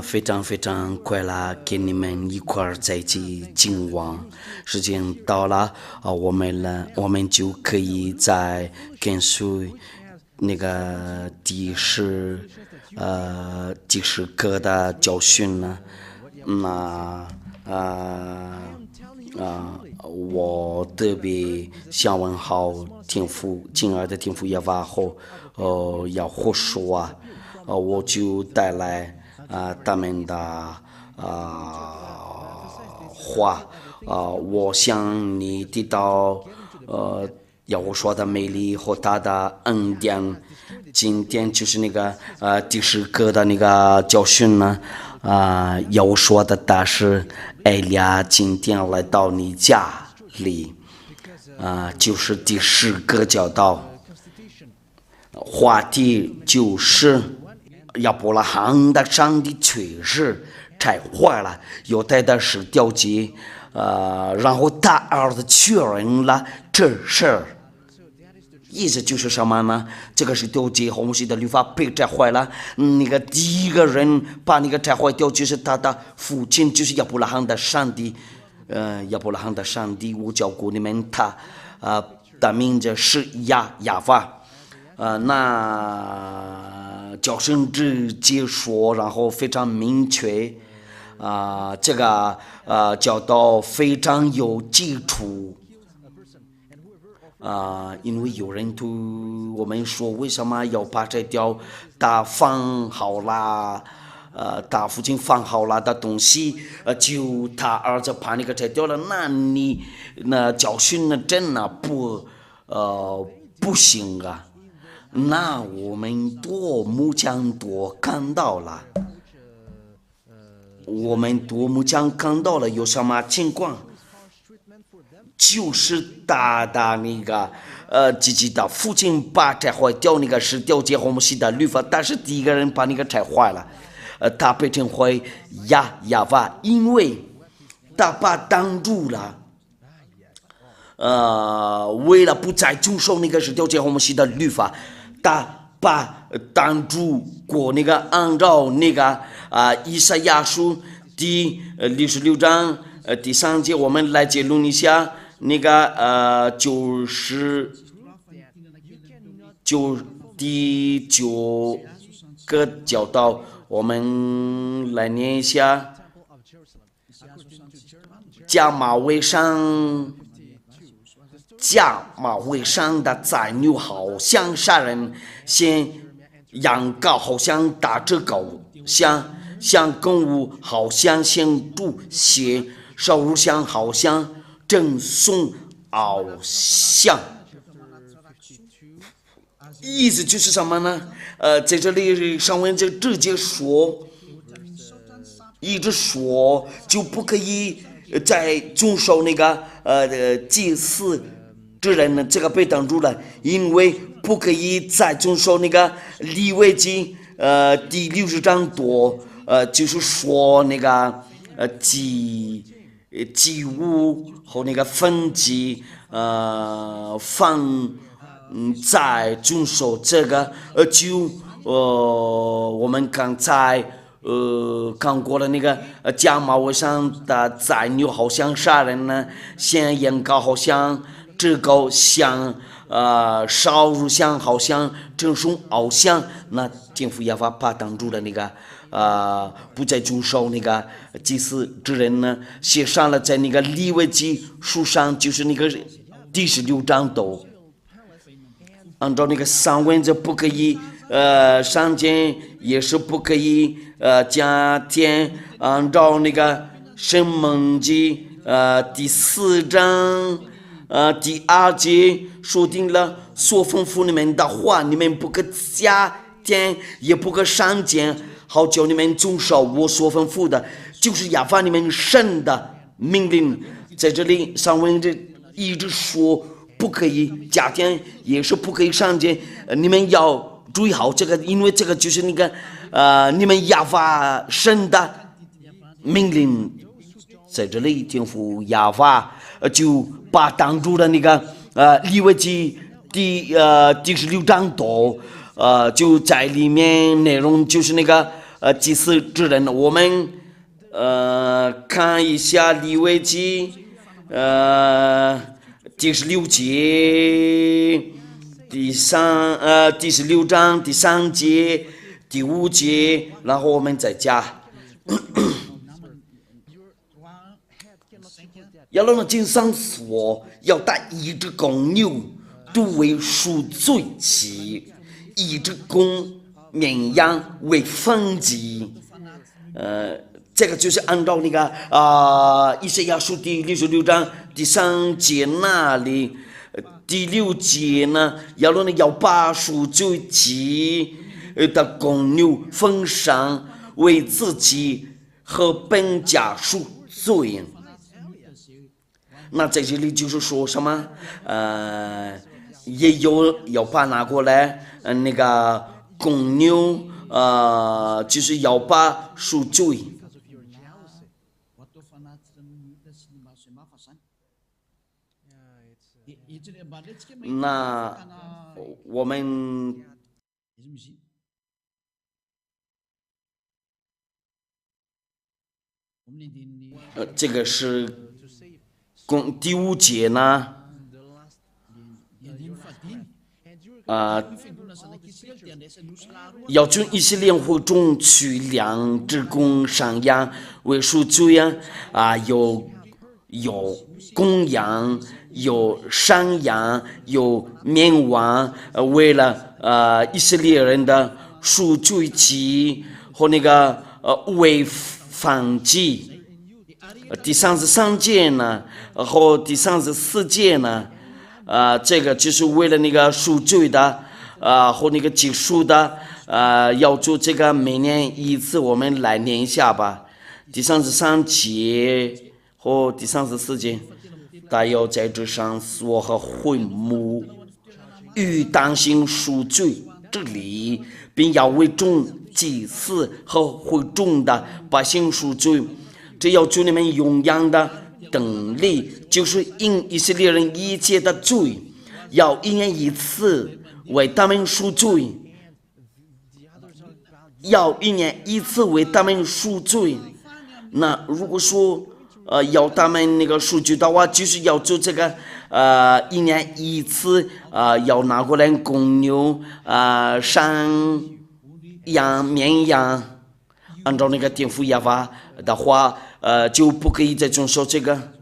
非常非常快乐，跟你们一块儿在一起今晚。时间到了我们就可以再跟随那个第十课的教训了。那我特别想问好天父，亲爱的天父耶和华和要活说我就带来他们的话我想你得到要我说的美丽和他的恩典。今天就是那个第十课的那个教训呢要我说的但是艾利亚今天来到你家里就是第十个教导，话题就是亚伯拉罕的上帝确实拆坏了犹太的十条诫然后他儿子确认了这事儿。意思就是什么呢？这个是条诫和摩西的律法被拆坏了。那个第一个人把那个拆坏掉，就是他的父亲，就是亚伯拉罕的上帝。亚伯拉罕的上帝，我教过你们，他的名字是亚法。那教圣直接说，然后非常明确。这个教导非常有基础。因为有人对我们说，为什么要把这条他放好了，他父亲放好了的东西，就他儿子把那个拆掉了，那教训呢真的不行啊。那我们目前多看到了，有什么情况？就是他的那个自己的父亲把拆坏掉那个十条诫和摩西的律法，但是第一个人把那个拆坏了，他被称为亚法，因为他把挡住了，为了不再遵守那个十条诫和摩西的律法，他把挡住过那个按照那个以赛亚书第66章第3节，我们来结论一下。那个第9个教导，我们来念一下。假冒伪善的宰牛好像杀人，先羊羔好像打折狗，像公物好像先煮血，烧肉香好像赠送偶像。意思就是什么呢？在这里上文就直接说，一直说就不可以再遵守那个祭祀之人呢，这个被挡住了，因为不可以再遵守那个利未记第60章多，就是说那个祭物和那个燔祭放在遵守这个我们刚才看过了那个假冒伪善的宰牛好像杀人呢，像羊羔好像这个像烧肉香好像赠送偶像，那天父耶和华把挡住了那个不再遵守那个祭祀之人呢，写上了在那个利未记书上，就是那个第16章都按照那个上文就不可以上尖也是不可以加添，按照那个申命记第4章第2节说定了，所吩咐你们的话，你们不可加添，也不可删减，好叫你们遵守我所吩咐的，就是亚法你们神的命令。在这里上文这一直说不可以加添，也是不可以删减，你们要注意好这个，因为这个就是那个你们亚法神的命令。在这里天父亚法就把挡住了那个利未记第16章多就在里面内容就是那个祭司之人。我们看一下利未记第16节第16章第3节第5节，然后我们再加。亚伦的经上说，要带一只公牛作为赎罪祭，一只公绵羊为燔祭。这个就是按照那个以赛亚书第66章第3节那里，第6节呢，亚伦要把赎罪祭的公牛焚上，为自己和本家赎罪。那在这里就是说什么？也有要把拿过来，那个公牛，就是要把赎罪。那我们这个是第5节呢，要从以色列会中取2只公山羊为赎罪有公羊，有山羊，有绵羊，为了以色列人的赎罪祭和那个为燔祭。第33节呢和第34节呢，这个就是为了那个赎罪的和那个结束的，要做这个每年一次，我们来念一下吧。第33节和第34节，他要在这上所和会幕与当行赎罪之礼，并要为众祭司和会众的百姓赎罪。这要求你们永远的等力，就是因以色列人一切的罪，要1年1次为他们赎罪，要1年1次为他们赎罪。那如果说要他们那个赎罪的话，就是要做这个1年1次，要拿过来公牛、山羊、绵羊，按照那个天父耶和华的话，就不可以再遵守这个。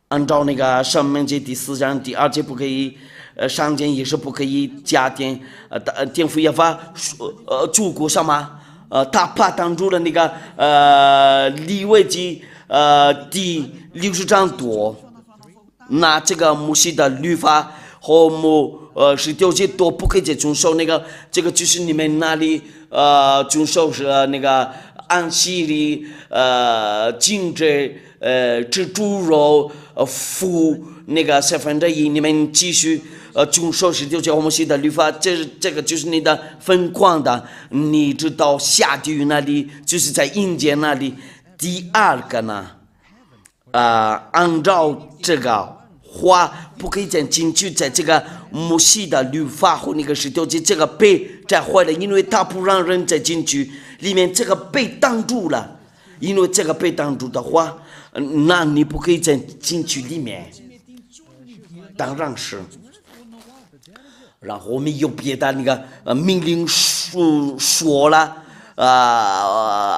按照那个申命记第4章第2节不可以，上节也是不可以加添。天父耶和华做过什么？他怕挡住了那个利未记第60章多，那这个摩西的律法和19节都不可以再遵守。那个这个就是你们那里遵守是那个安息日禁止吃猪肉付那个1/4，你们继续遵守19节摩西的律法，这个就是你的分光的，你知道下地狱那里就是在阴间那里。第2个呢，按照这个话不可以再进去，在这个摩西的律法和那个19节这个被再坏了，因为他不让人再进去，里面这个被挡住了，因为这个被挡住的话，那你不可以再进去里面。当然是，然后我们有别的那个命令说了，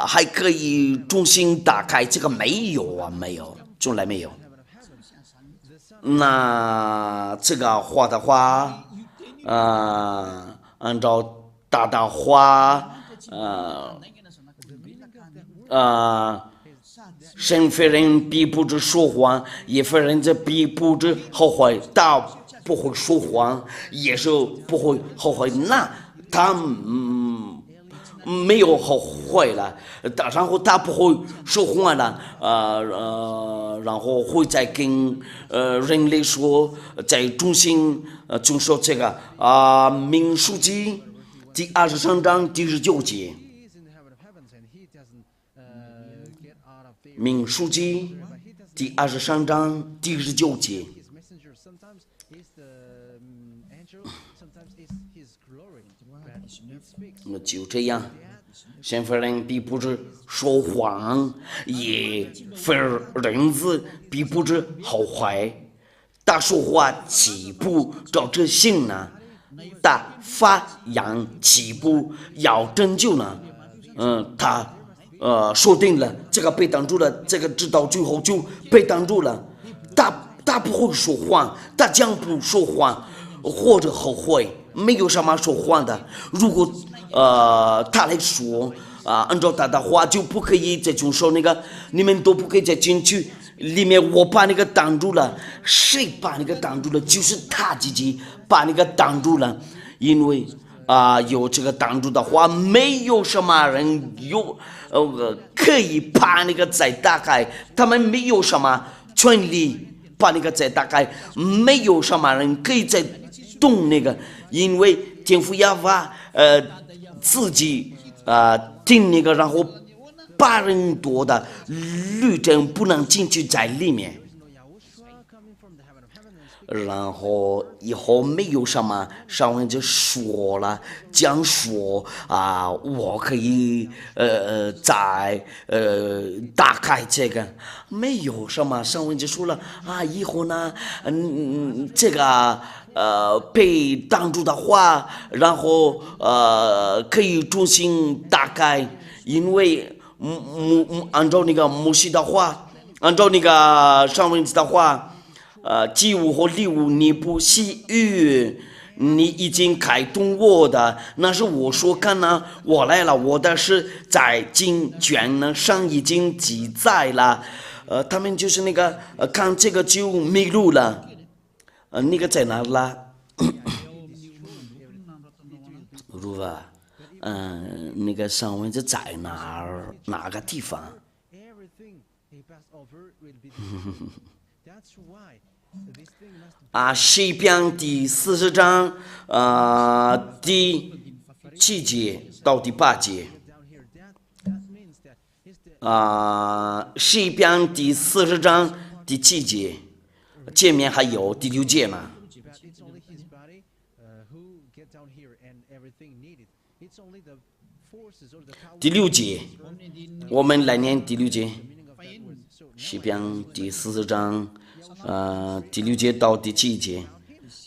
还可以重新打开，这个没有啊，没有，从来没有。那这个话的话，按照大的话，神非人必不知说谎，也非人这必不知后悔。他不会说谎，也是不会后悔。那他没有后悔了，然后他不会说谎了，然后会再跟人类说，再重新遵守这个民数记第23章第19节。民数记第23章第19节。就这样，身份人并不是说谎，也非人子并不是好坏。他说话岂不照着信呢？他发扬岂不要拯救呢？他说定了这个被挡住了，这个直到最后就被挡住了。他不会说谎，他将不说谎或者后悔，没有什么说谎的。如果他来说按照他的话就不可以再承受那个，你们都不可以再进去。里面我把那个挡住了，谁把那个挡住了？就是他自己把那个挡住了，因为有这个挡住的话，没有什么人可以把那个再打开，他们没有什么权利把那个再打开，没有什么人可以再动那个，因为天父亚法自己定那个，然后把人多的律政不能进去在里面，然后以后没有什么上文就说了，讲说我可以再打开这个，没有什么上文就说了以后呢这个被挡住的话，然后可以重新打开，因为按照那个摩西的话，按照那个上文的话，祭物和礼物你不喜悦，你已经开动我的，那是我说看呢，我来了，我的是在经卷上已经记载了，他们就是那个看这个就迷路了，那个在哪了？如吧？那个上文是在哪个地方？诗篇第40章第7节到第8节。诗篇第40章第7节，前面还有第6节嘛？第6节，我们来念第6节。诗篇第40章第6节到第7节，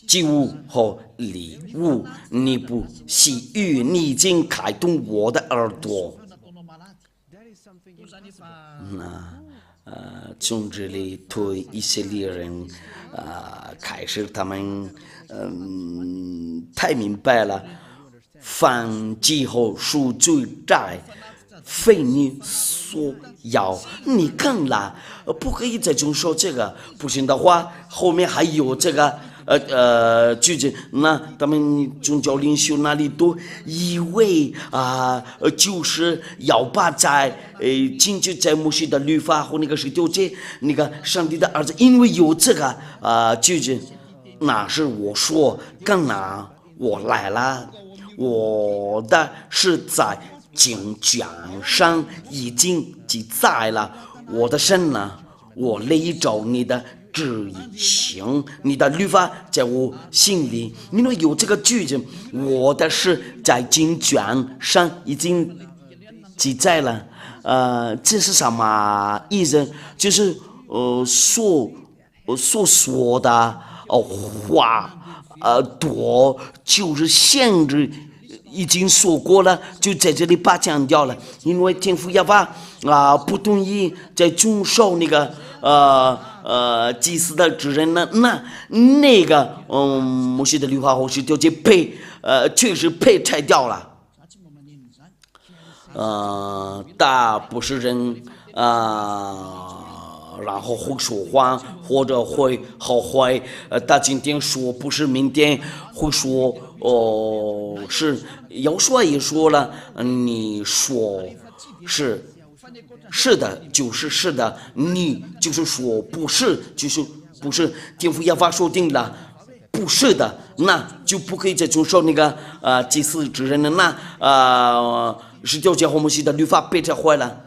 祭物和礼物你不喜悦，你已经开动我的耳朵。从这里对以色列人开始他们太明白了，犯忌后赎罪债，非你所要，你看了不可以再承受这个，不行的话后面还有这个句子，那他们宗教领袖那里都以为就是要把在进去在摩西的律法和那个19节那个上帝的儿子，因为有这个句子，那是我说干哪我来了，我的是在经卷上已经记载了，我的神呢，我勒着你的旨意行，你的律法在我心里，因为有这个句子，我的是在经卷上已经记载了。这是什么意思？就是所说的话多，就是限制已经说过了，就在这里把强调了，因为天父亚法不同意在遵守那个祭司的职任呢，那个摩西的律法和19节被确实被拆掉了。他不是人然后会说谎或者会后悔，他今天说不是明天会说是，有说也说了，你说是的就是是的，你就是说不是就是不是，天父亚法说定了不是的，那就不可以再遵守那个祭司之人了，那19节和摩西的律法被拆坏了。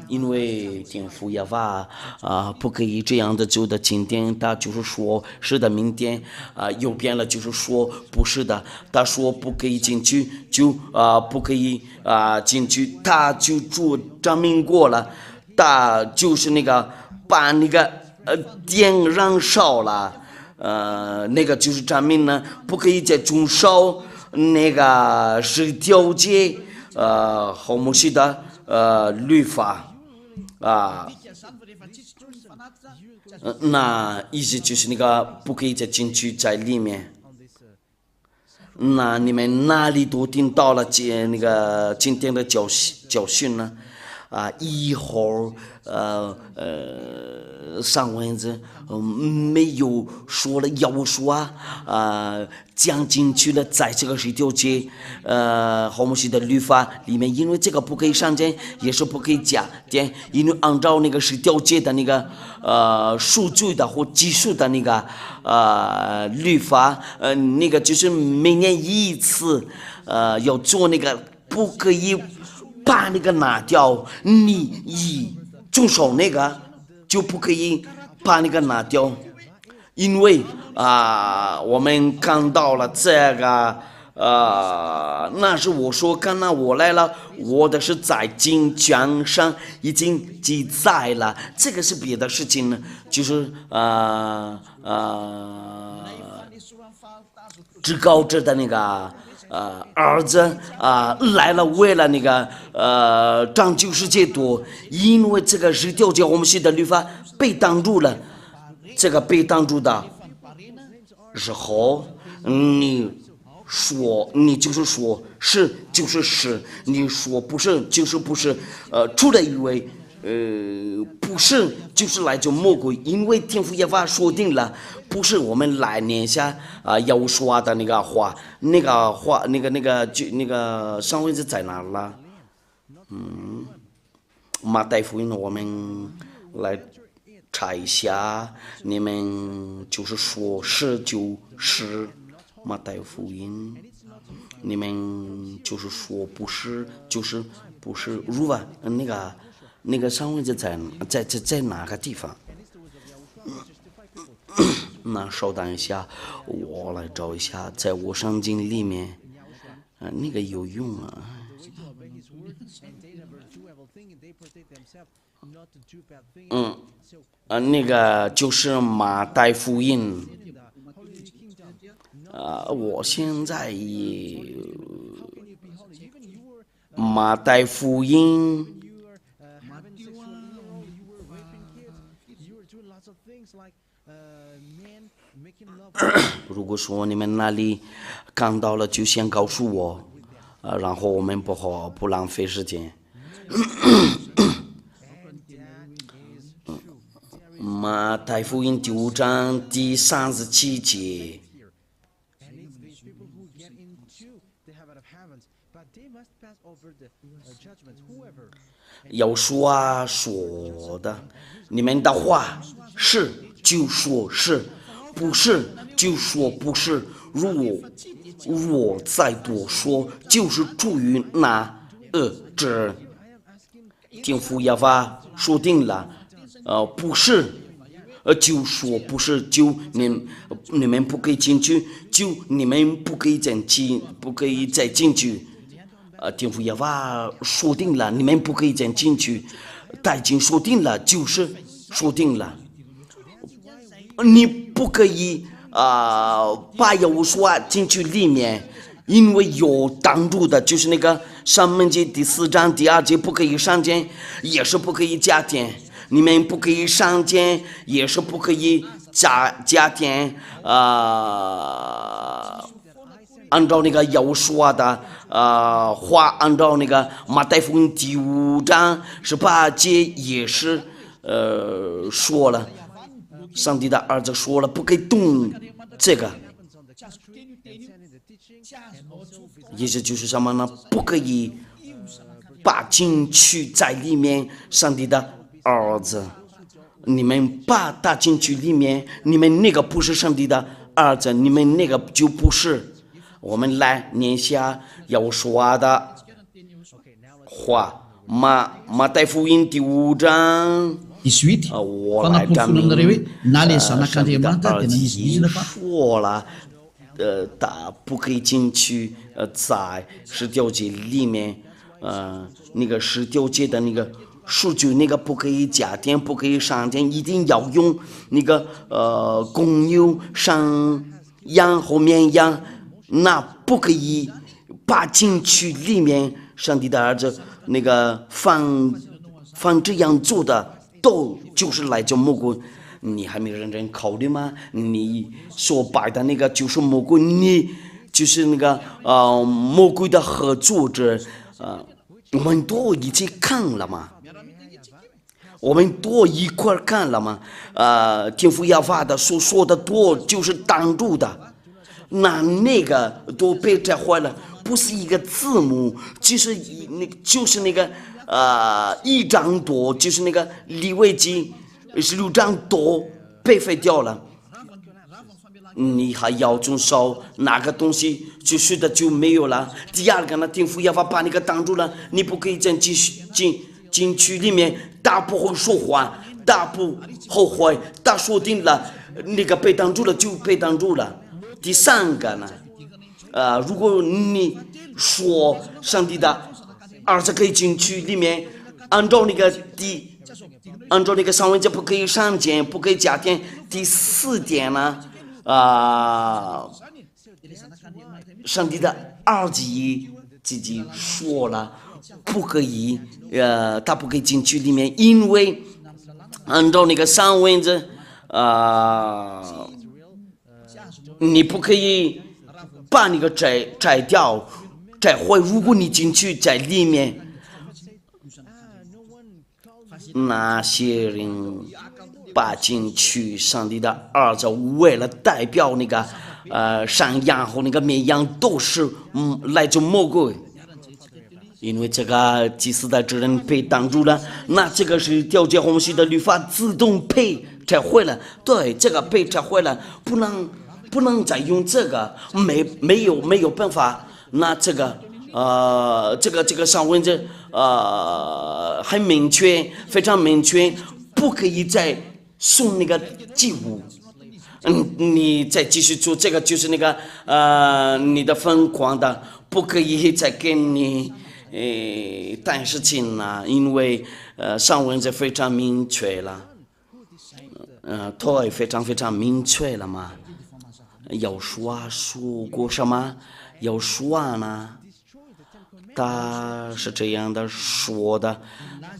因为天父耶和华不可以这样的走的经典，他就是说是的，明天右边了就是说不是的，他说不可以进去就不可以进去，他就做证明过了，他就是那个把那个电燃烧了，那个就是证明呢，不可以再中烧那个是条件和摩西的律法那意思就是那个不可以再进去在里面。那你们哪里都听到了那个今天的教训呢？以后上文子没有说了要说讲进去了，在这个十条街好摩西的律法里面，因为这个不可以上街，也是不可以加点，因为按照那个十条街的那个数据的或技术的那个律法那个就是每年一次要做那个不可以把那个拿掉，你一遵守那个就不可以把那个拿掉，因为我们看到了这个那是我说刚刚我来了，我的是在经卷上已经记载了，这个是别的事情呢，就是至高者的那个儿子来了，为了那个拯救世界多，因为这个十条诫我们写的律法被挡住了，这个被挡住的时候，你说你就是说是就是是，你说不是就是不是，除了因为不是就是来自魔鬼，因为天父耶和华说定了，不是我们来念下要说的那个话，那个话那个上文字在哪了？马太福音我们来查一下，你们就是说是就是马太福音，你们就是说不是就是不是，如果那个上文字在哪个地方？那稍等一下，我来找一下，在我圣经里面，那个有用啊。那个就是马太福音。我现在也马太福音。如果说你们那里看到了，就先告诉我，然后我们不浪费时间。马太福音第5章第37节。有说的，你们的话是就说是，不是就说不是，若再多说，就是出于那这天父耶和华说定了，不是就说不是，就你们不可以进去，就你们不可以再进去。天父耶和华说定了，你们不可以再进去，他已经说定了，就是说定了，你不可以把有说进去里面，因为有挡住的，就是那个上门节第4章第2节不可以上监，也是不可以加点，你们不可以上监，也是不可以加点按照那个要说的话，按照那个马太福音第5章18节也是说了，上帝的儿子说了不可以动这个，意思就是什么呢？不可以把进去在里面，上帝的儿子，你们把他进去里面，你们那个不是上帝的儿子，你们那个就不是。我们来念下要说的话，马太福音第5章。18 我来证明，上帝的儿子说了，他不可以进去，在十条街里面，那个十条街的那个数据，那个不可以加点，不可以上点，一定要用那个公牛、山羊和绵羊，那不可以把进去里面，上帝的儿子那个放这样做的。都就是来自魔鬼，你还没认真考虑吗？你所拜的那个就是魔鬼，你就是那个魔鬼的合作者，我们都一起看了吗？我们都一块看了吗？天父亚法的所说的多就是挡住的，那个都被拆坏了，不是一个字母，就是那个。1章多，就是那个利未记16章多被废掉了，你还要遵守哪个东西就是的就没有了。第二个呢，天父要把那个挡住了，你不可以再进去里面，大不会说话，大不后悔，大说定了，那个被挡住了就被挡住了。第三个呢，如果你说上帝的儿子可以进去里面，按照那个上文就不可以上减，不可以加减。第4点呢，上帝的儿子自己说了，不可以，他不可以进去里面，因为按照那个上文字，你不可以把那个摘掉。摘坏，如果你进去在里面，那些人把进去上帝的儿子为了代表那个山羊和那个绵羊都是来自魔鬼，因为这个祭司的职人被挡住了，那这个是调节红旗的律法自动被拆坏了，对，这个被拆坏了，不能再用这个，没有办法。那这个上文字很明确，非常明确，不可以再送那个祭物。你再继续做这个，就是那个你的疯狂的，不可以再给你但事情了，因为上文字非常明确了，对，非常明确了嘛。有说过什么？有说呢？他是这样的说的，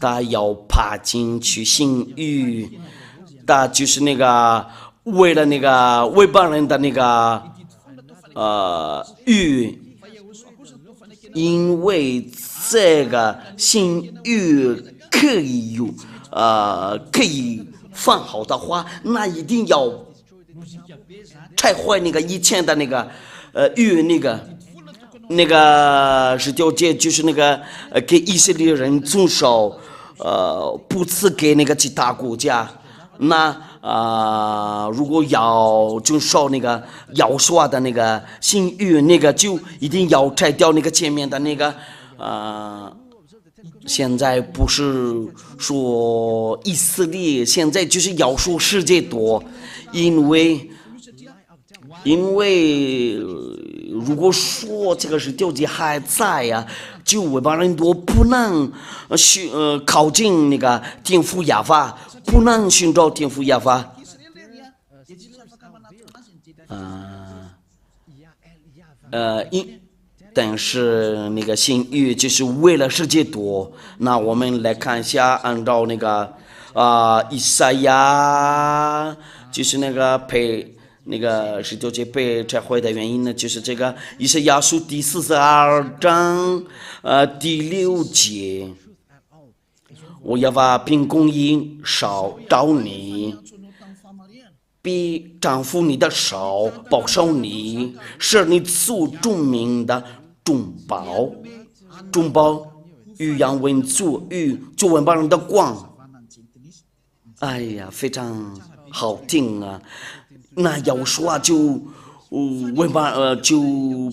他要爬进去性欲，他就是那个为了那个外邦人的那个欲，因为这个性欲可以放好的话，那一定要拆坏那个以前的那个欲那个是条件，就是那个给以色列人遵守，不赐给那个其他国家。那如果要遵守那个要说的那个新约，那个就一定要拆掉那个前面的那个现在不是说以色列，现在就是要说世界多，因为如果说这个是条件还在呀，就外邦人多不能靠近那个天父亚法，不能寻找天父亚法。但是那个新约就是为了世界多。那我们来看一下，按照那个以赛亚，就是那个十九节被拆毁的原因呢，就是这个以赛亚书第42章第6节，我要把凭公义烧到你，必丈夫你的手，保守你，是你所著名的中保与养文族与做文邦人的光。哎呀，非常好听啊！那要说就就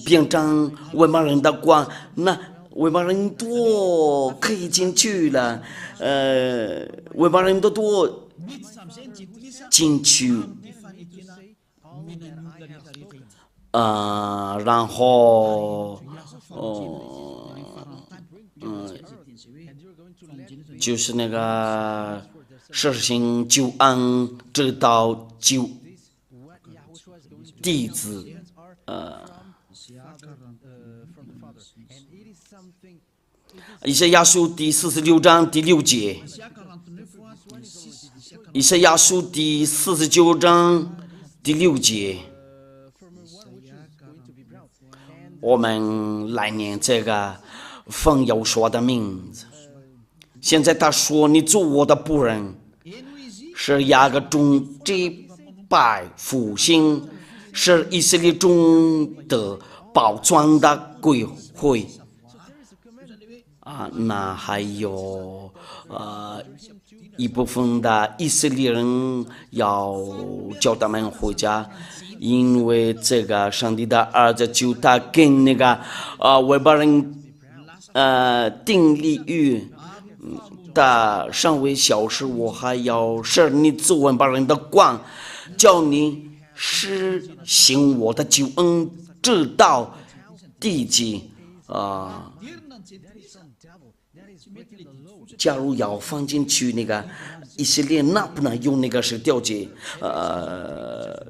变成文邦人的光，那外邦人多可以进去了，外邦人多进去，然后就是那个实行救恩直到救弟子，以赛亚书第46章第6节，以赛亚书第49章第6节，我们来念这个奉耶和华的名字。现在他说：“你做我的仆人，是雅各中这百复兴，是以色列中的宝藏的归回。”那还有一部分的以色列人要叫他们回家，因为这个上帝的儿子就他跟那个外邦人订立约。的尚未消失，我还要使你做外邦人的光，叫你实行我的救恩，直到地极。假如要放进去那个以色列，那不能用那个是调节，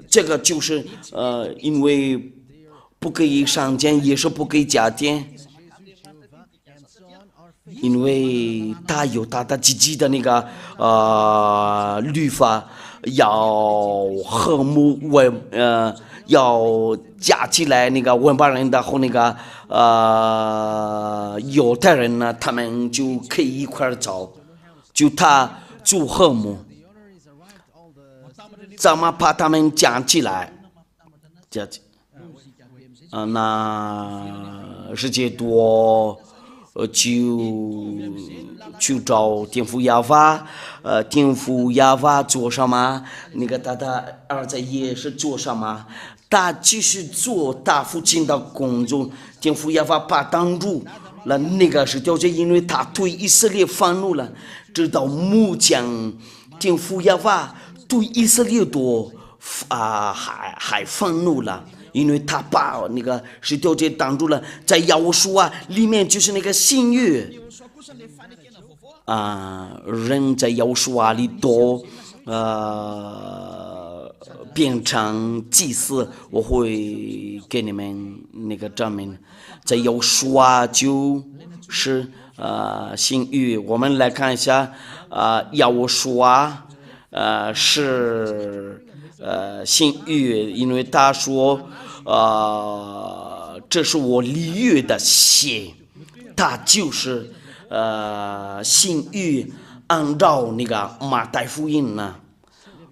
这个就是因为不可以上监，也是不可以加监。因为他有他的自己的那个律法，要和睦要加起来那个外邦人的和那个犹太人呢，他们就可以一块走，就他做和睦，怎么把他们加起来？那世界多。就找天父亚法，天父亚法做什么？那个他的儿子也是做什么？他继续做他父亲的工作，天父亚法把挡住了，那个是调解，因为他对以色列愤怒了，直到目前天父亚法对以色列多还愤怒了。因为他把那个是调解挡住了，在耶和华里面就是那个新约人在耶和华里多变成祭司，我会给你们那个证明，在耶和华就是新约。我们来看一下耶和华是新约，因为他说这是我立约的血，他就是新约，按照那个马太福音呢，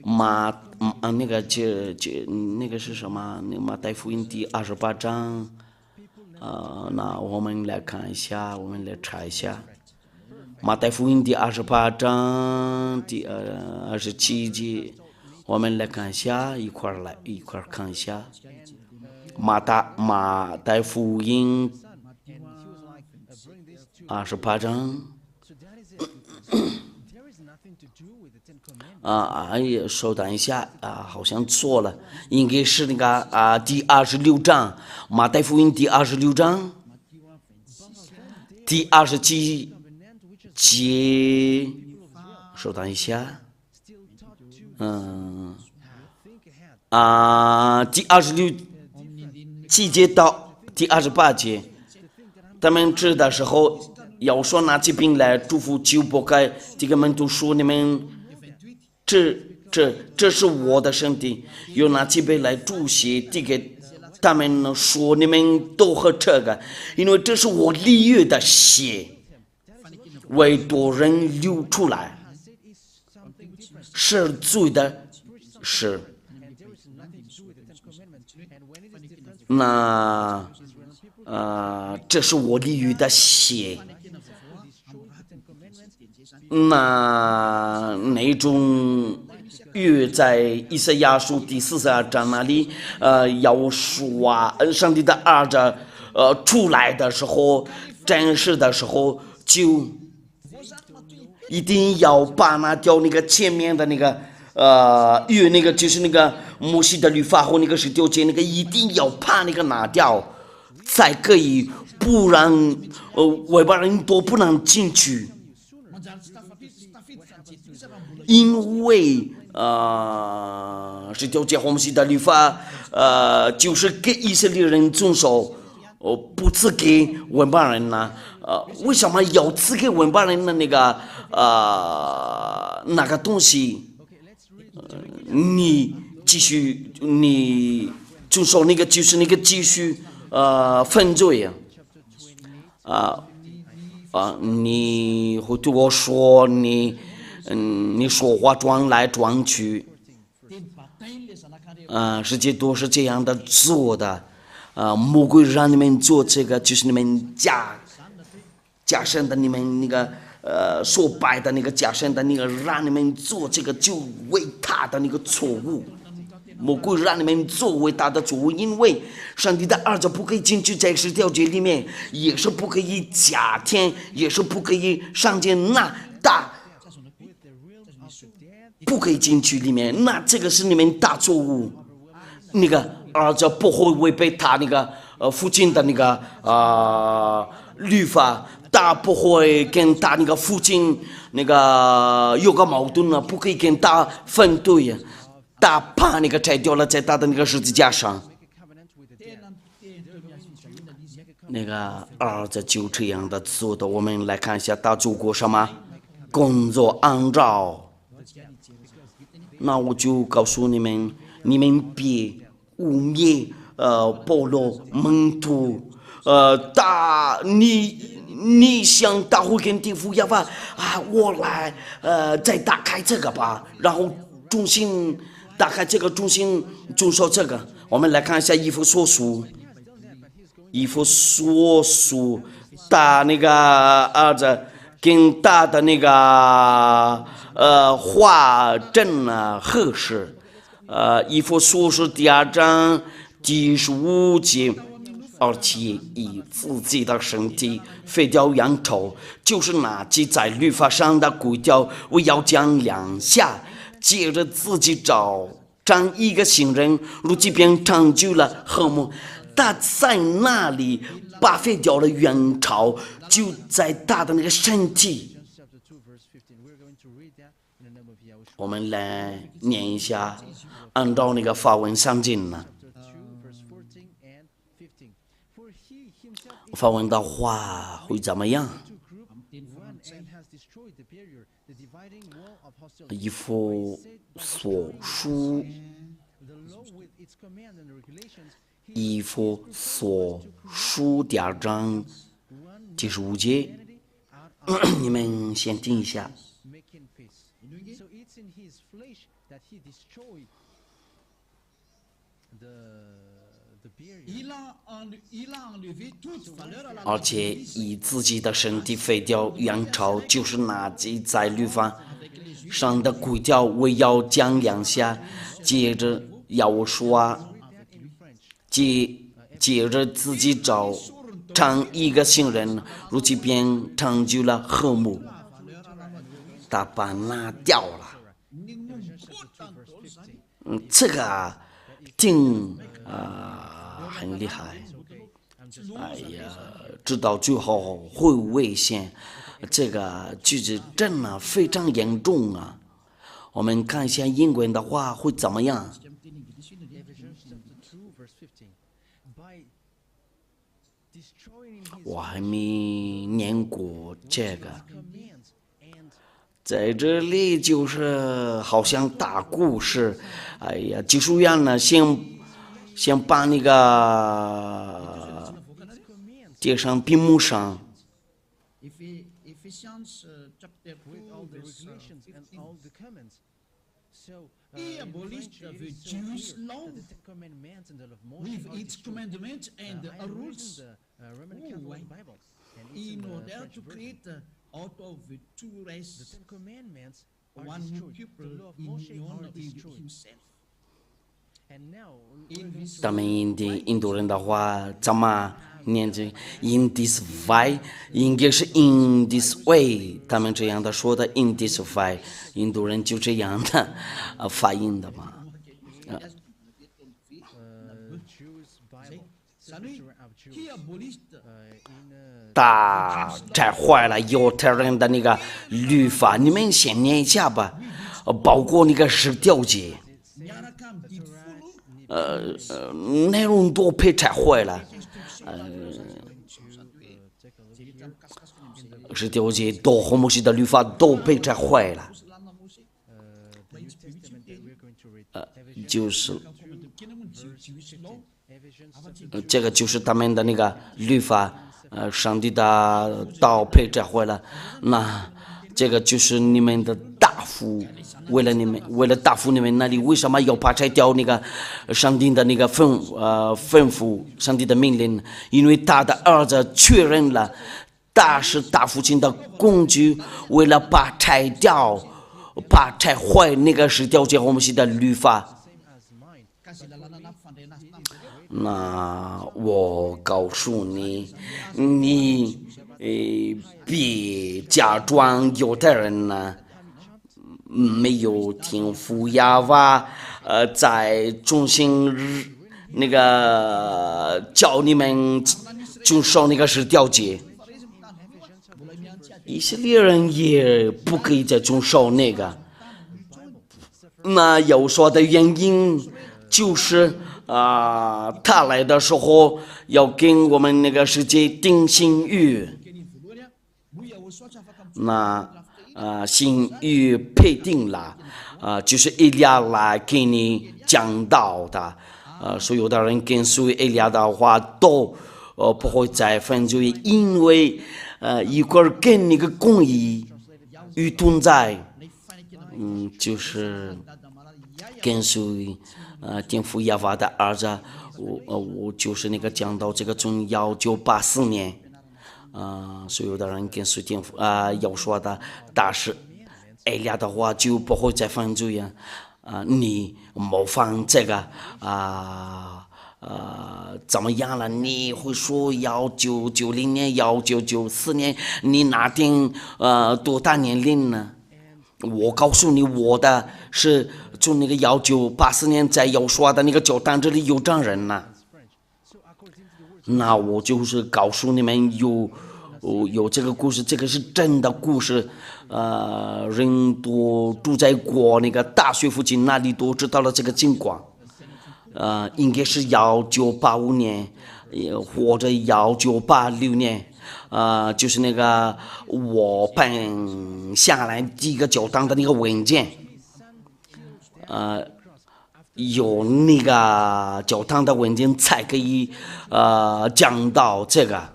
那个那个是什么？那个马太福音第28章，那我们来看一下，我们来查一下，马太福音第28章第27节。我们来看一下，一块看一下，马太福音28章，稍等一下好像错了，应该是那个第26章，马太福音第26章，第27节，稍等一下。第26节到第28节，他们吃的时候要说拿起饼来祝福，就不该这个门徒说你们这是我的身体，又拿起杯来祝谢，递给他们说你们都喝这个，因为这是我立约的血，为多人流出来。是罪的事，那这是我立约的血，那种约在以赛亚书第42章那里，要说上帝的儿子出来的时候，战士的时候，就一定要把那掉那个前面的那个与那个就是那个摩西的律法和那个十条诫那个一定要把那个拿掉，才可以，不然外邦人都不能进去，因为十条诫和摩西的律法就是给以色列人遵守。不赐给外邦人呢？为什么要赐给外邦人的那个那个东西？你继续，你遵守那个就是那个继续犯罪你会对我说你说话转来转去，世界都是这样的做的。魔鬼让你们做这个，就是你们假神的，你们那个所拜的那个假神的那个，让你们做这个就伟大的那个错误。魔鬼让你们做伟大的错误，因为上帝的儿子不可以进去在十条诫里面，也是不可以假天，也是不可以上见那大，不可以进去里面，那这个是你们大错误。那个儿子不会违背他那个父亲的那个律法，他不会跟他那个父亲那个有个矛盾了，不可以跟他反对呀，他把那个摘掉了，在他的那个十字架上，那个儿子就这样的做的。我们来看一下他做过什么工作按照，那我就告诉你们，你们别污蔑保罗门徒，你想他会跟地府要吧？我来再打开这个吧，然后重新打开这个，重新遵守这个。我们来看一下以弗所书，打那个儿子跟他的那个话真合适。以弗所书第2章第15节，而且以自己的身体废掉羊头，就是拿记在律法上的规条，我要将两下，接着自己找张一个新人，如今便成就了和睦。他在那里把废掉了原朝，就在他的那个身体。我们来念一下，按照那个法文上经呢。法文的话会怎么样？以弗所书，以弗所书第2章第15节，你们先听一下。而且以自己的身体废掉原朝，就是拿记在律法上的规条，我要讲两下，接着要说，接着自己找成一个新人，如今便成就了和睦。他把拿掉了。这个挺很厉害。哎呀，知道最后会危险，这个句子真的非常严重啊。我们看一下英文的话会怎么样？我还没念过这个，在这里就是好像大故事。哎呀，技术员呢，先把那个贴上屏幕上。He abolished the Jewish law with its commandments and rules in order to create out of two races one new people in union with himself. 他们印度人的话怎么念着 in this way， 应该是 in this way， 他们这样的说的 in this way， 印度人就这样的发音的嘛。打拆坏了犹太人的那个律法，你们先念一下吧，包括那个十条诫，内容都被拆坏了，十条诫都和摩西的律法都被拆坏了，就是这个就是他们的那个律法。上帝的道被拆坏了，那这个就是你们的大夫，为了答复你们那里为什么要把拆掉那个上帝的那个吩咐，上帝的命令？因为他的儿子确认了，他是大父亲的工具，为了把拆掉、把拆坏那个十条诫和摩西的律法。那我告诉你，你别假装犹太人呢，没有听父亚瓦在中心那个教你们遵守那个十条诫，以色列人也不可以再遵守那个。那有说的原因就是他来的时候要跟我们那个世界定新约，那新约配定了，就是以利亚来给你讲道的，所有的人跟随以利亚的话都不会再犯罪，因为一会儿跟那个公义与同在，就是跟随天父亚法的儿子，我就是那个讲到这个从1984年，所有的人跟随天父要说的，但是以利亚的话就不会再犯罪呀，你模仿这个怎么样了？你会说1990年、1994年，你哪天多大年龄呢？我告诉你，我的是从那个1984年在要说的那个教堂这里有张人呢。那我就是告诉你们有这个故事，这个是真的故事。人都住在过那个大学附近，那里都知道了这个情况。应该是1985年，或者1986年。就是那个我办下来第一个教堂的那个文件，有那个教堂的文件才可以讲到这个，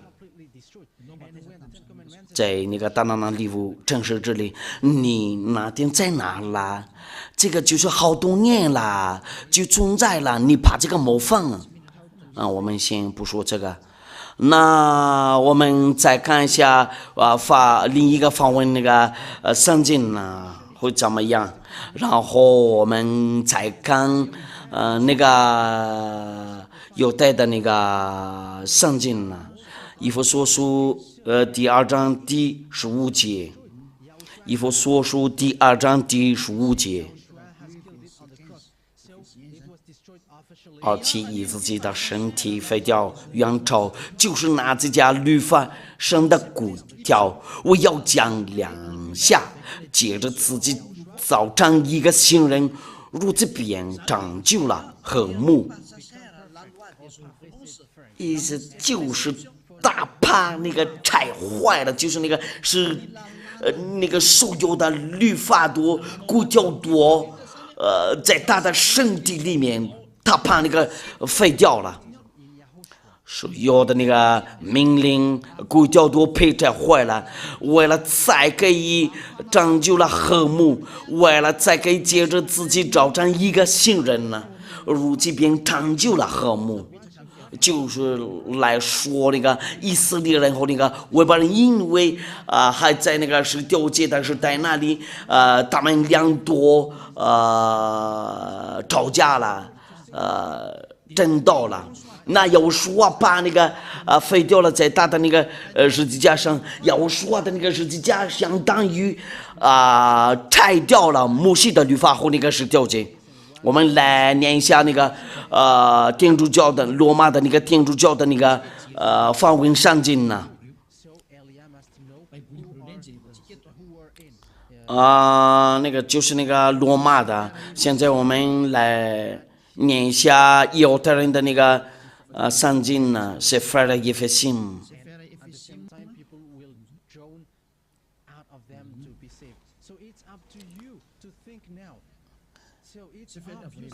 在那个大拿那礼物城市这里，你那天在哪啦？这个就是好多年了，就存在了，你把这个模仿我们先不说这个。那我们再看一下另一个访问那个圣经呢会怎么样？然后我们再看那个犹太的那个圣经呢，以弗所书第2章第15节，以弗所书第2章第15节。而且以自己的身体废掉原丑，就是拿这家律法生的骨条，我要讲2下，接着自己造成一个新人，如此便长就了和睦。意思就是大怕那个拆坏了，就是那个是那个所有的律法多骨条多，在他的身体里面。他怕那个废掉了，所有的那个命令规条都被拆坏了，为了再可以拯救了和睦，为了再可以接着自己找成一个新人呢，如今便拯救了和睦，就是来说那个以色列人和那个外邦人，因为还在那个是条诫的时代那里，他们俩多吵架了。真道了。那有说把那个废掉了，在他的那个十字架上，有说的那个十字架相当于拆掉了摩西的律法和那个十条诫。我们来念一下那个天主教的罗马的那个天主教的那个梵文圣经呢。那个就是那个罗马的。现在我们来念一下犹太人的那个圣经呢，是腓立耶非信。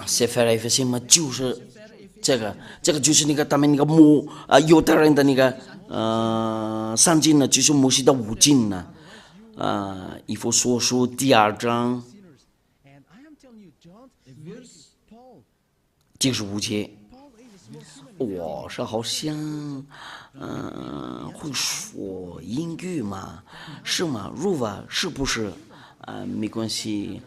是腓立耶非信嘛，就是这个就是那个他们那个犹太人的那个圣经呢，就是摩西的五经呢。以弗所书第2章第15节。我是好像会说英语嘛，是吗？如果是不是没关系。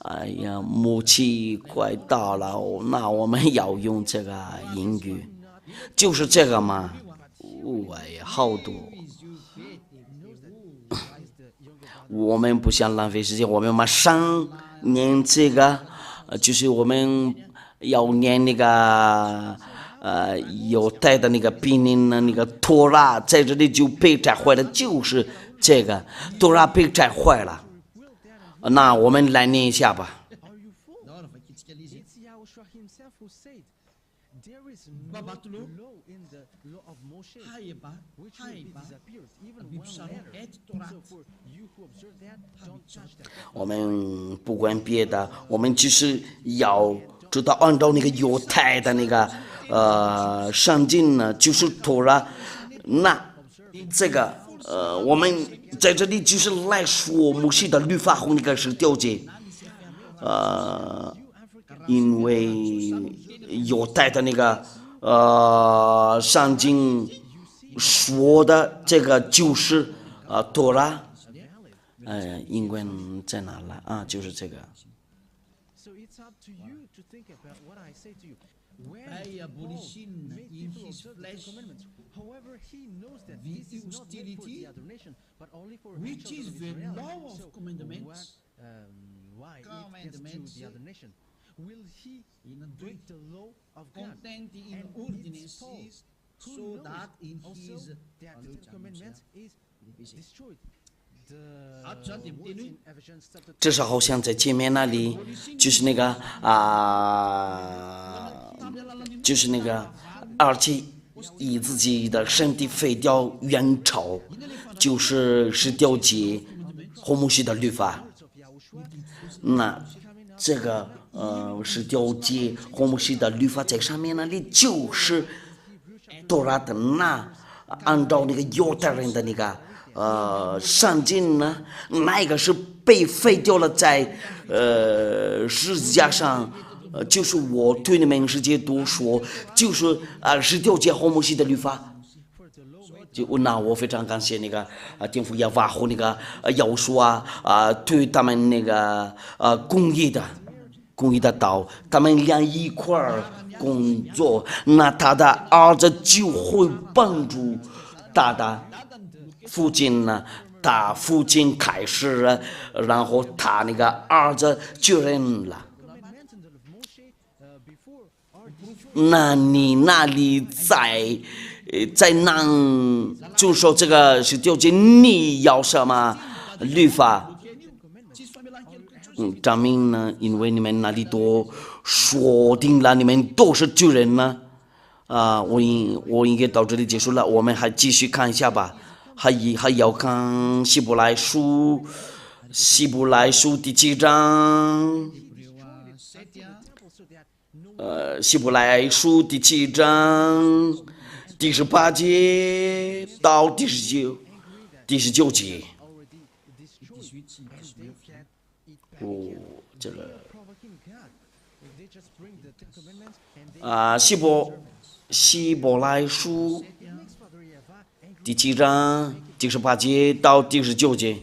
哎呀，默契快到了，那我们要用这个英语，就是这个嘛。哎呀，好多。我们不想浪费时间，我们马上念这个，就是我们要念那个犹太的那个比尼的那个托拉，在这里就被拆坏了，就是这个托拉被拆坏了。那我们来念一下吧。我们不管别的，我们就是要知道按照那个犹太的那个圣经呢，就是托拉。那这个我们在这里就是来说摩西的律法和那个十条诫。因为犹太的那个圣经说的这个就是托拉。英文在哪了啊？就是这个。However, he knows that this is not meant for the other nation, but only for which is the Israel. law of commandments. Why it gets to the other nation? Will he break the law of God? Contained in And ordinances, who so knows that in also his that the Ten Commandments is destroyed. 至少好像在前面那里，就是那个就是那个，而且以自己的身体废掉原朝，就是十条诫和摩西的律法。那这个十条诫和摩西的律法在上面那里就是托拉的。那按照那个犹太人的那个圣经呢，那个是被废掉了在十字架上。就是我对你们直接都说，就是十条诫和摩西的律法。那我非常感谢那个天父耶和华和那个耶稣对他们那个公益的道，他们俩一块儿工作，那他的儿子就会帮助他的父亲呢。他父亲开始，然后他那个儿子就认了。那你那里在能遵守这个十条诫，你要什么律法？证明呢？因为你们那里都说定了，你们都是罪人呢。我应该到这里结束了，我们还继续看一下吧。还要看希伯来书第7章。希伯来书第7章第18节到第19节。这个希伯来书第7章第18节到第19节，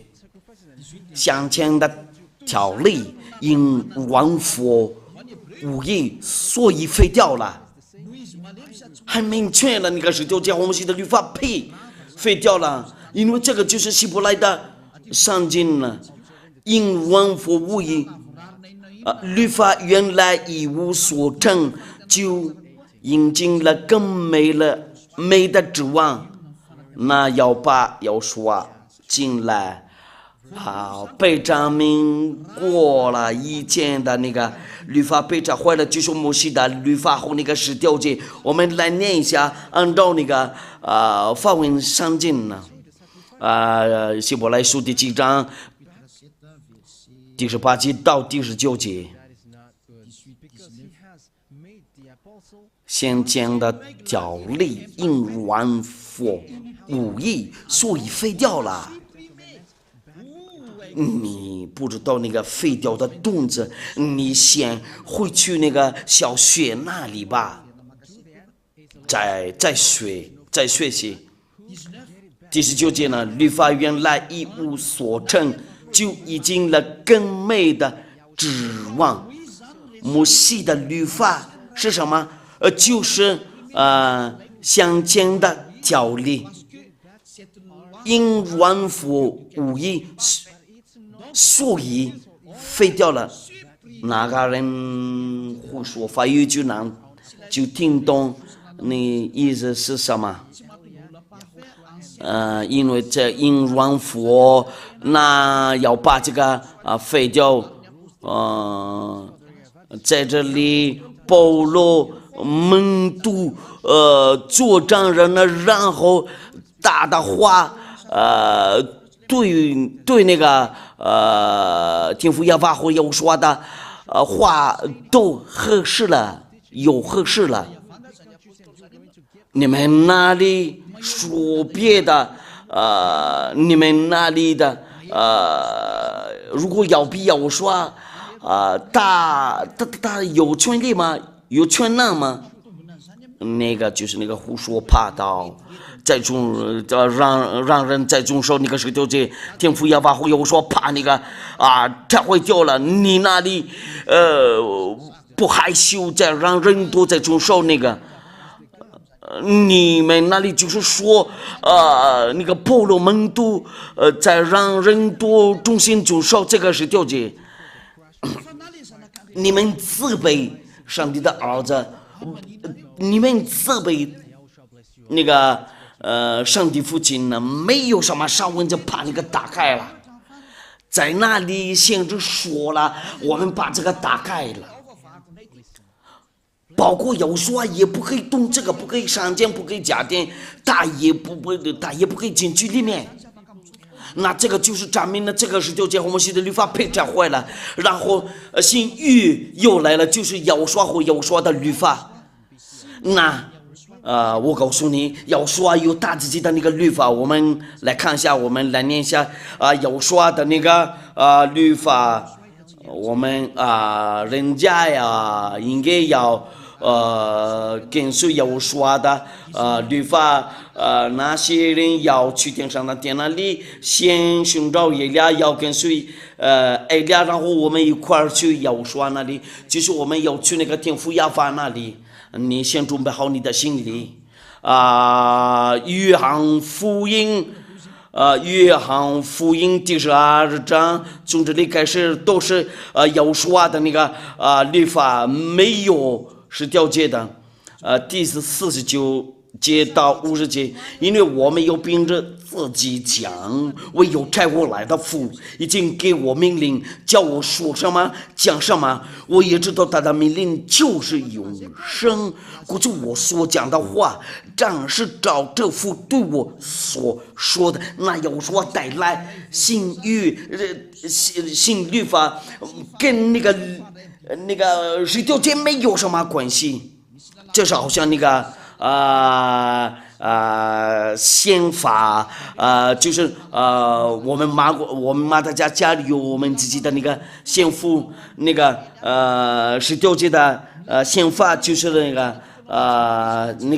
先前的条例因王佛无益，所以废掉了。 Luiz Malem 很明确了，那个十条诫我们写的律法废掉了，因为这个就是希伯来的圣经了，因文佛无益。律法原来一无所成就，引进了更美的指望。那要把要说进来被证明过了以前的那个律法被trả坏了，就是摩西的律法和那个十条诫，我们来念一下，按照那个法文圣经呢，希伯来书第7章第18节到第19节。 先前的条例因软佛无益，所以废掉了。你不知道那个废掉的动词，你先回去那个小学那里吧，再学习。第19节呢，律法原来一无所成就，已经了更美的指望。摩西的律法是什么？就是先前的条例，因软佛无益，所以废掉了。哪个人会说法语就听懂你意思是什么？因为这因软佛，那要把这个废掉。在这里保罗门徒做证人呢，然后大的话对那个天父耶和华和耶和华的话都合适了，有合适了。你们那里说别的你们那里的如果要比要说他有权利吗？有权能吗？那个就是那个胡说八道，让人在中说那个十条诫，天父耶和华会有说怕那个他会掉了。你那里不害羞，再让人多在中说那个。你们那里就是说，那个保罗门徒在让人多中心中说这个十条诫。你们自卑上帝的儿子，你们自卑那个上帝父亲呢？没有什么上文就把那个打开了，在那里先是说了，我们把这个打开了，包括有说也不可以动这个，不可以删减，不可以加点，他也不可以进去里面。那这个就是证明了这个十条诫我们写的律法被trả坏了，然后新约又来了，就是要说和要说的律法。那我告诉你，要说有他自己的那个律法，我们来看一下，我们来念一下要说的那个律法，我们人家呀应该要跟随要说的律法。那些人要去天上的殿那里，先寻找以利亚，要跟随以利亚，然后我们一块儿去要说那里，就是我们要去那个天父耶和华那里。你先准备好你的心里。约翰福音第12章从这里开始都是要说的那个律法，没有十条诫的。第49节到50节，因为我们要凭着自己讲，唯有差我来的父已经给我命令，叫我说什么讲什么，我也知道他的命令就是永生。估计我所讲的话，正是照这父对我所说的，那要说带来新律法，跟那个十条诫没有什么关系。就是好像那个宪法就是我们马达家里有我们自己的那个宪法，那个十条诫的宪法，就是那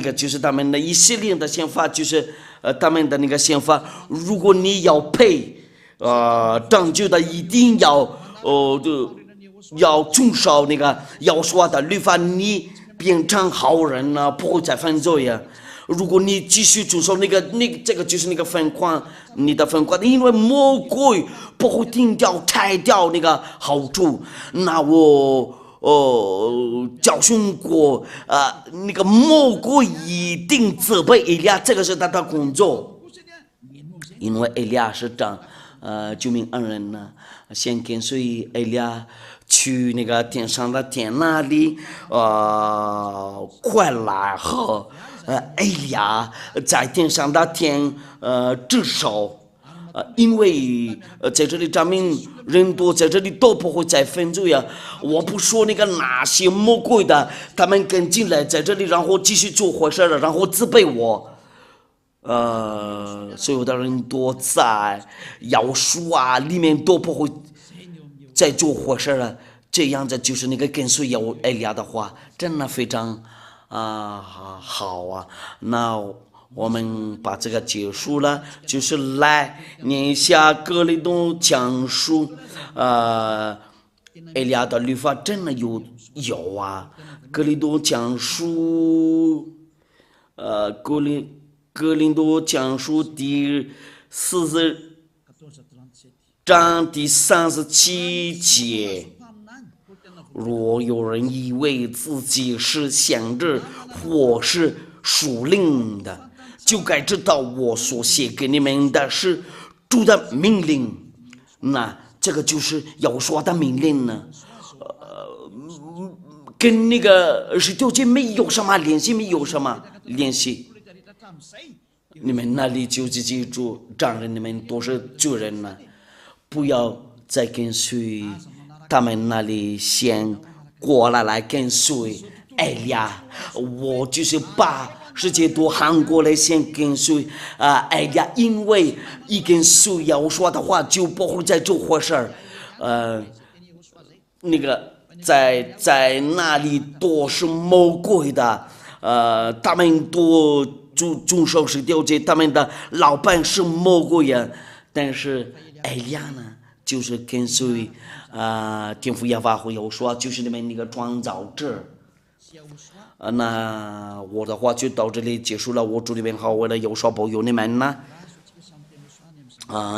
个就是他们的以色列的宪法，就是他们的那个宪法。如果你要配拯救的，一定要要遵守那个要说的律法，你变成好人了，不会再犯罪呀。如果你继续遵守这个就是那个分款，你的分款，因为魔鬼不会停掉拆掉那个好处。那我教训过那个魔鬼一定责备以利亚，这个是他的工作，因为以利亚是救命恩人呢，先跟随以利亚去那个天上的天那里，快来和以利亚在天上的天至少因为在这里证明人多，在这里都不会再分罪啊！我不说那个哪些魔鬼的，他们跟进来在这里，然后继续做坏事了，然后责备我。所有的人都在要书里面都不会再做坏事了。这样子就是那个跟随以利亚的话，真的非常好啊。那我们把这个结束了，就是来念一下哥林多前书，以利亚的律法真的有啊。哥林多前书，哥林多前书第40章第37节。若有人以为自己是先知或是属灵的，就该知道我所写给你们的是主的命令。那这个就是要说的命令呢，跟那个19节没有什么联系，没有什么联系。你们那里就记住，丈人你们都是罪人了，不要再跟随他们那里，先过来跟随以利亚。我就是把世界都喊过来，先跟随以利亚，因为一跟随要说的话，就不会再做坏事那个在那里都是魔鬼的，他们都遵守19节，他们的老板是魔鬼呀。但是以利亚呢，就是跟随天父耶和华有说，就是你们那个创造者。那我的话就到这里结束了。我祝你们好，为了有说保佑你们呢，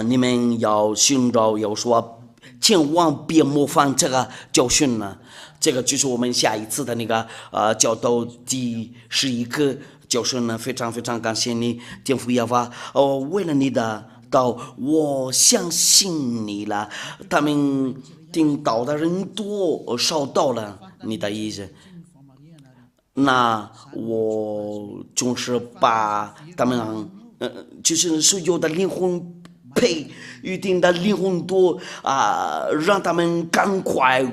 你们要寻找有说，千万别模仿这个教训呢。这个就是我们下一次的那个教导第11课教训呢。非常非常感谢你，天父耶和华，为了你的道，我相信你了。他们听到的人多，少到了你的意思。那我就是把他们就是所有的灵魂配预定的灵魂多让他们赶快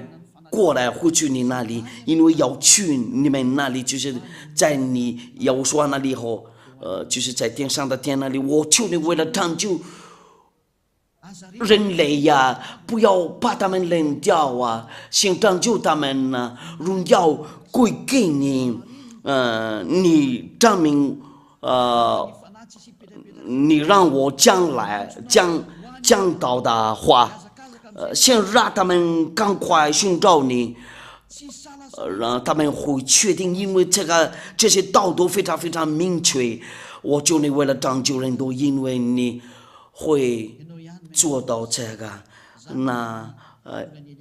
过来回去你那里，因为要去你们那里，就是在你要说那里后，就是在天上的天那里。我求你为了拯救人类呀，不要把他们扔掉啊，先拯救他们呢，荣耀归给你。你证明你让我将来讲到的话，先让他们赶快寻找你，让他们会确定，因为这些道都非常非常明确。我求你为了拯救人都，因为你会做到这个。那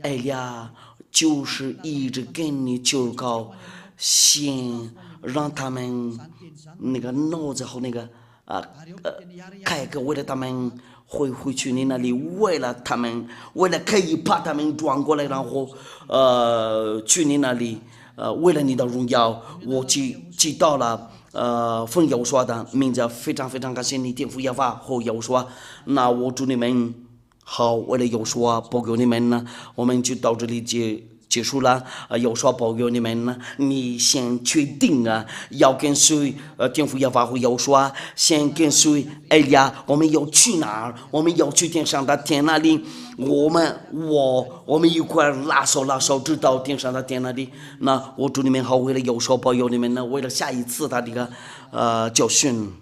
以利亚就是一直跟你求告，先让他们那个脑子和那个开个，为了他们会回去你那里，为了可以把他们转过来，然后去你那里，为了你的荣耀，我知道了。奉耶和华的名字，非常非常感谢你，天父耶和华和耶和华。那我祝你们好，为了耶和华保佑你们呢，我们就到这里结束了。耶和华保佑你们呢，你先决定要跟随天父耶和华和耶和华，先跟随以利亚。我们要去哪儿？我们要去天上的天那里。我们一块拉手直到天上的天那里。那我祝你们好，为了耶和华保佑你们呢，为了下一次他这个教训。